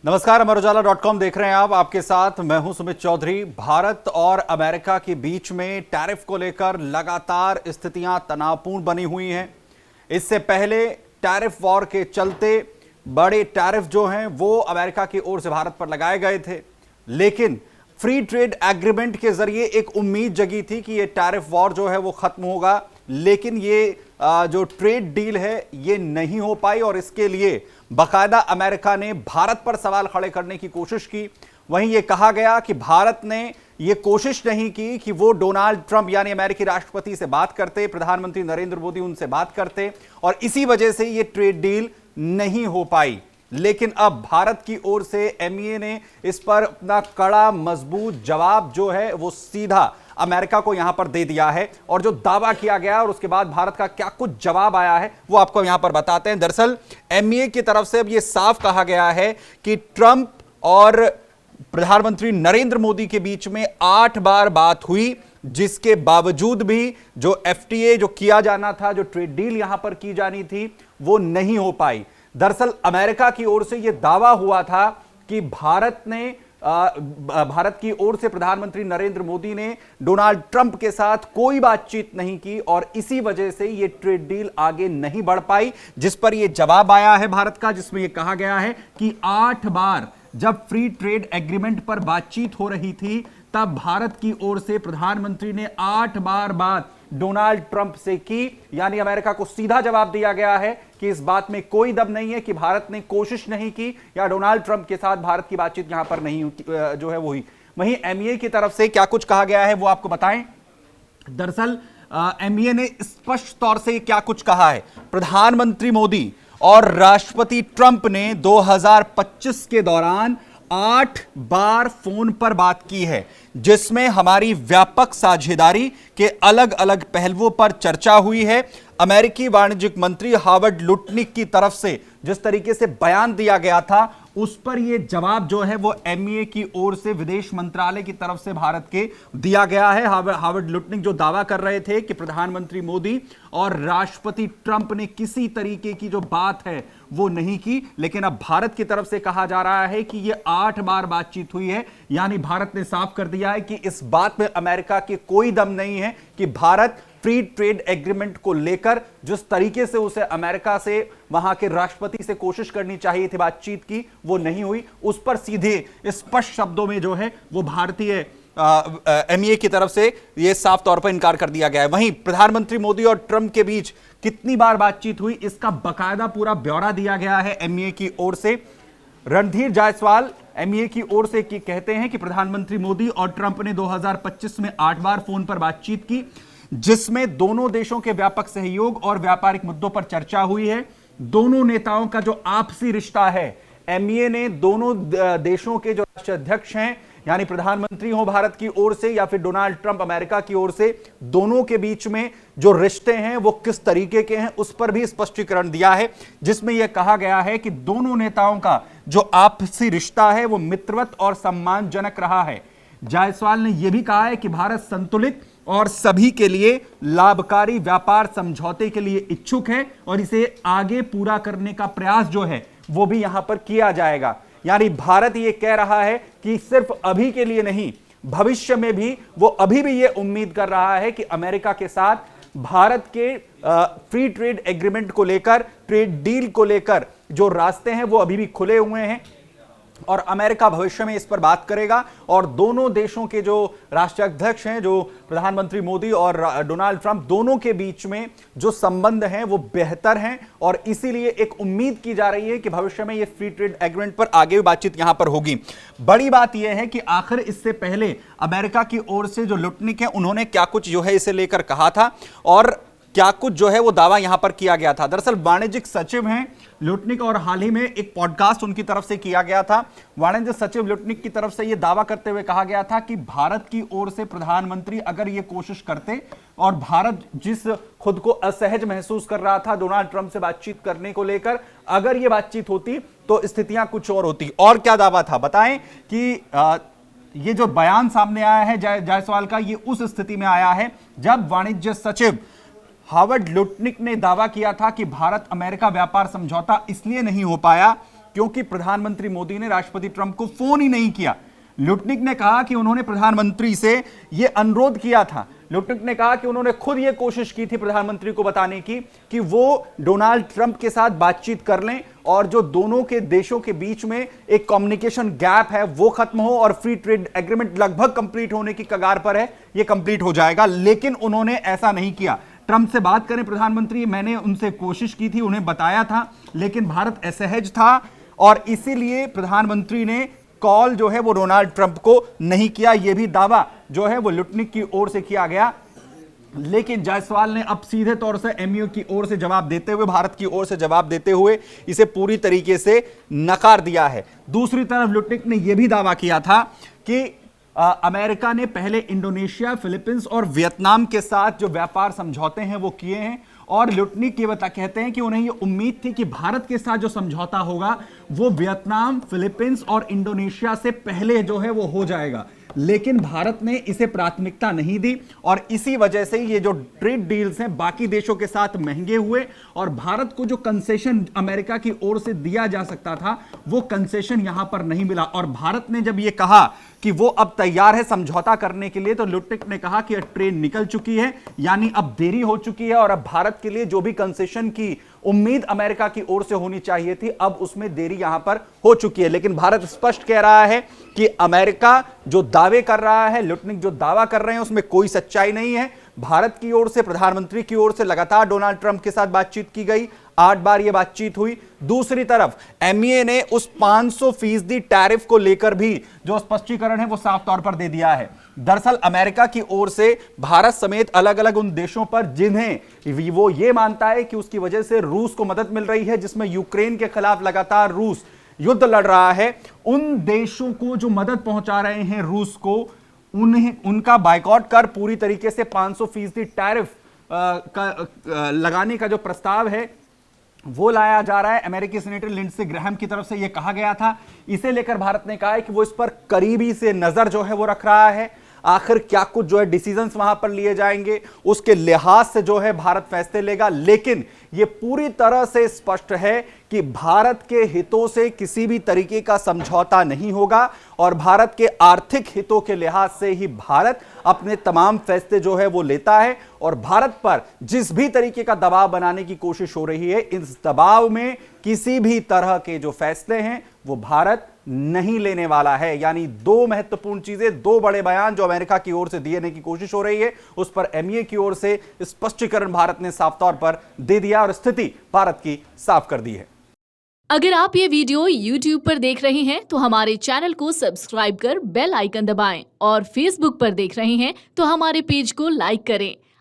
नमस्कार, अमर उजाला.com देख रहे हैं आप। आपके साथ मैं हूं सुमित चौधरी। भारत और अमेरिका के बीच में टैरिफ को लेकर लगातार स्थितियां तनावपूर्ण बनी हुई हैं। इससे पहले टैरिफ वॉर के चलते बड़े टैरिफ जो हैं वो अमेरिका की ओर से भारत पर लगाए गए थे, लेकिन फ्री ट्रेड एग्रीमेंट के जरिए एक उम्मीद जगी थी कि ये टैरिफ वॉर जो है वो खत्म होगा, लेकिन ये जो ट्रेड डील है ये नहीं हो पाई और इसके लिए बाकायदा अमेरिका ने भारत पर सवाल खड़े करने की कोशिश की। वहीं ये कहा गया कि भारत ने ये कोशिश नहीं की कि वो डोनाल्ड ट्रंप यानी अमेरिकी राष्ट्रपति से बात करते, प्रधानमंत्री नरेंद्र मोदी उनसे बात करते और इसी वजह से ये ट्रेड डील नहीं हो पाई। लेकिन अब भारत की ओर से एमईए ने इस पर अपना कड़ा मजबूत जवाब जो है वो सीधा अमेरिका को यहां पर दे दिया है और जो दावा किया गया और उसके बाद भारत का क्या कुछ जवाब आया है वो आपको यहां पर बताते हैं। दरअसल एमईए की तरफ से अब यह साफ कहा गया है कि ट्रंप और प्रधानमंत्री नरेंद्र मोदी के बीच में 8 बार बात हुई, जिसके बावजूद भी जो एफटीए जो किया जाना था, जो ट्रेड डील यहां पर की जानी थी, वो नहीं हो पाई। दरअसल अमेरिका की ओर से यह दावा हुआ था कि भारत की ओर से प्रधानमंत्री नरेंद्र मोदी ने डोनाल्ड ट्रंप के साथ कोई बातचीत नहीं की और इसी वजह से यह ट्रेड डील आगे नहीं बढ़ पाई, जिस पर यह जवाब आया है भारत का, जिसमें यह कहा गया है कि 8 बार जब फ्री ट्रेड एग्रीमेंट पर बातचीत हो रही थी तब भारत की ओर से प्रधानमंत्री ने 8 बार बात डोनाल्ड ट्रंप से की। यानी अमेरिका को सीधा जवाब दिया गया है कि इस बात में कोई दम नहीं है कि भारत ने कोशिश नहीं की या डोनाल्ड ट्रंप के साथ भारत की बातचीत यहां पर नहीं जो है वो हुई। वहीं एमईए की तरफ से क्या कुछ कहा गया है वो आपको बताएं। दरअसल एमईए ने स्पष्ट तौर से क्या कुछ कहा है। प्रधानमंत्री मोदी और राष्ट्रपति ट्रंप ने 2025 के दौरान 8 बार फोन पर बात की है, जिसमें हमारी व्यापक साझेदारी के अलग अलग पहलुओं पर चर्चा हुई है। अमेरिकी वाणिज्यिक मंत्री हावर्ड लुटनिक की तरफ से जिस तरीके से बयान दिया गया था उस पर यह जवाब जो है वो एमईए की ओर से विदेश मंत्रालय की तरफ से भारत के दिया गया है। हावर्ड लुटनिक जो दावा कर रहे थे कि प्रधानमंत्री मोदी और राष्ट्रपति ट्रंप ने किसी तरीके की जो बात है वो नहीं की, लेकिन अब भारत की तरफ से कहा जा रहा है कि ये 8 बार बातचीत हुई है। यानी भारत ने साफ कर दिया है कि इस बात में अमेरिका के कोई दम नहीं है कि भारत फ्री ट्रेड एग्रीमेंट को लेकर जिस तरीके से उसे अमेरिका से वहां के राष्ट्रपति से कोशिश करनी चाहिए थी बातचीत की, वो नहीं हुई। उस पर सीधे स्पष्ट शब्दों में जो है वो भारतीय एमईए की तरफ से यह साफ तौर पर इनकार कर दिया गया है। वहीं प्रधानमंत्री मोदी और ट्रंप के बीच कितनी बार बातचीत हुई इसका बकायदा पूरा ब्यौरा दिया गया है एमईए की ओर से। रणधीर जायसवाल एमईए की ओर से कहते हैं कि प्रधानमंत्री मोदी और ट्रंप ने 2025 में 8 बार फोन पर बातचीत की, जिसमें दोनों देशों के व्यापक सहयोग और व्यापारिक मुद्दों पर चर्चा हुई है। दोनों नेताओं का जो आपसी रिश्ता है, एमईए ने दोनों देशों के जो राष्ट्रीय अध्यक्ष हैं यानी प्रधानमंत्री हो भारत की ओर से या फिर डोनाल्ड ट्रंप अमेरिका की ओर से, दोनों के बीच में जो रिश्ते हैं वो किस तरीके के हैं उस पर भी स्पष्टीकरण दिया है, जिसमें यह कहा गया है कि दोनों नेताओं का जो आपसी रिश्ता है वो मित्रवत और सम्मानजनक रहा है। जायसवाल ने यह भी कहा है कि भारत संतुलित और सभी के लिए लाभकारी व्यापार समझौते के लिए इच्छुक है और इसे आगे पूरा करने का प्रयास जो है वो भी यहां पर किया जाएगा। यानी भारत ये कह रहा है कि सिर्फ अभी के लिए नहीं, भविष्य में भी वो अभी भी ये उम्मीद कर रहा है कि अमेरिका के साथ भारत के फ्री ट्रेड एग्रीमेंट को लेकर, ट्रेड डील को लेकर जो रास्ते हैं वो अभी भी खुले हुए हैं और अमेरिका भविष्य में इस पर बात करेगा। और दोनों देशों के जो राष्ट्रीय अध्यक्ष हैं, जो प्रधानमंत्री मोदी और डोनाल्ड ट्रंप, दोनों के बीच में जो संबंध हैं वो बेहतर हैं और इसीलिए एक उम्मीद की जा रही है कि भविष्य में ये फ्री ट्रेड एग्रीमेंट पर आगे भी बातचीत यहां पर होगी। बड़ी बात यह है कि आखिर इससे पहले अमेरिका की ओर से जो लुटनिक है उन्होंने क्या कुछ जो है इसे लेकर कहा था और क्या कुछ जो है वो दावा यहां पर किया गया था। दरअसल वाणिज्यिक सचिव हैं लुटनिक और हाल ही में एक पॉडकास्ट उनकी तरफ से किया गया था। वाणिज्य सचिव लुटनिक की तरफ से यह दावा करते हुए कहा गया था कि भारत की ओर से प्रधानमंत्री अगर ये कोशिश करते और भारत जिस खुद को असहज महसूस कर रहा था डोनाल्ड ट्रंप से बातचीत करने को लेकर, अगर ये बातचीत होती तो स्थितियां कुछ और होती। और क्या दावा था बताएं कि ये जो बयान सामने आया है जायसवाल का, ये उस स्थिति में आया है जब वाणिज्य सचिव हावर्ड लुटनिक ने दावा किया था कि भारत अमेरिका व्यापार समझौता इसलिए नहीं हो पाया क्योंकि प्रधानमंत्री मोदी ने राष्ट्रपति ट्रंप को फोन ही नहीं किया। लुटनिक ने कहा कि उन्होंने प्रधानमंत्री से यह अनुरोध किया था। लुटनिक ने कहा कि उन्होंने खुद यह कोशिश की थी प्रधानमंत्री को बताने की कि वो डोनाल्ड ट्रंप के साथ बातचीत कर लें और जो दोनों के देशों के बीच में एक कम्युनिकेशन गैप है वो खत्म हो और फ्री ट्रेड एग्रीमेंट लगभग कंप्लीट होने की कगार पर है, ये कंप्लीट हो जाएगा। लेकिन उन्होंने ऐसा नहीं किया। ट्रंप से बात करें प्रधानमंत्री, मैंने उनसे कोशिश की थी, उन्हें बताया था, लेकिन भारत असहज था और इसीलिए प्रधानमंत्री ने कॉल जो है वो डोनाल्ड ट्रंप को नहीं किया। यह भी दावा जो है वो लुटनिक की ओर से किया गया। लेकिन जायसवाल ने अब सीधे तौर से एमयू की ओर से जवाब देते हुए, भारत की ओर से जवाब देते हुए इसे पूरी तरीके से नकार दिया है। दूसरी तरफ लुटनिक ने यह भी दावा किया था कि अमेरिका ने पहले इंडोनेशिया, फिलीपींस और वियतनाम के साथ जो व्यापार समझौते हैं वो किए हैं और लुटनिक ये कहते हैं कि उन्हें ये उम्मीद थी कि भारत के साथ जो समझौता होगा वो वियतनाम, फिलीपींस और इंडोनेशिया से पहले जो है वो हो जाएगा। लेकिन भारत ने इसे प्राथमिकता नहीं दी और इसी वजह से ये जो ट्रेड डील्स हैं बाकी देशों के साथ महंगे हुए और भारत को जो कंसेशन अमेरिका की ओर से दिया जा सकता था वो कंसेशन यहां पर नहीं मिला। और भारत ने जब ये कहा कि वो अब तैयार है समझौता करने के लिए, तो लुटनिक ने कहा कि ट्रेन निकल चुकी है, यानी अब देरी हो चुकी है और अब भारत के लिए जो भी कंसेशन की उम्मीद अमेरिका की ओर से होनी चाहिए थी अब उसमें देरी यहां पर हो चुकी है। लेकिन भारत स्पष्ट कह रहा है कि अमेरिका जो दावे कर रहा है, लुटनिक जो दावा कर रहे हैं उसमें कोई सच्चाई नहीं है। भारत की ओर से, प्रधानमंत्री की ओर से लगातार डोनाल्ड ट्रंप के साथ बातचीत की गई, 8 बार यह बातचीत हुई। दूसरी तरफ एमईए ने उस 500% टैरिफ को लेकर भी जो स्पष्टीकरण है वो साफ तौर पर दे दिया है। दरअसल अमेरिका की ओर से भारत समेत अलग अलग उन देशों पर जिन्हें वो ये मानता है कि उसकी वजह से रूस को मदद मिल रही है, जिसमें यूक्रेन के खिलाफ लगातार रूस युद्ध लड़ रहा है, उन देशों को जो मदद पहुंचा रहे हैं रूस को, उनका बायकॉट कर पूरी तरीके से 500% टैरिफ लगाने का जो प्रस्ताव है वो लाया जा रहा है। अमेरिकी सीनेटर लिंडसे ग्रैहम की तरफ से यह कहा गया था। इसे लेकर भारत ने कहा है कि वो इस पर करीबी से नजर जो है वो रख रहा है। आखिर क्या कुछ जो है डिसीजंस वहां पर लिए जाएंगे उसके लिहाज से जो है भारत फैसले लेगा। लेकिन यह पूरी तरह से स्पष्ट है कि भारत के हितों से किसी भी तरीके का समझौता नहीं होगा और भारत के आर्थिक हितों के लिहाज से ही भारत अपने तमाम फैसले जो है वो लेता है। और भारत पर जिस भी तरीके का दबाव बनाने की कोशिश हो रही है, इस दबाव में किसी भी तरह के जो फैसले हैं वो भारत नहीं लेने वाला है। यानी दो महत्वपूर्ण चीजें, दो बड़े बयान जो अमेरिका की ओर से देने की कोशिश हो रही है उस पर एमईए की ओर से स्पष्टीकरण भारत ने साफ तौर पर दे दिया और स्थिति भारत की साफ कर दी है। अगर आप ये वीडियो YouTube पर देख रहे हैं तो हमारे चैनल को सब्सक्राइब कर बेल आइकन दबाएं और Facebook पर देख रहे हैं तो हमारे पेज को लाइक करें।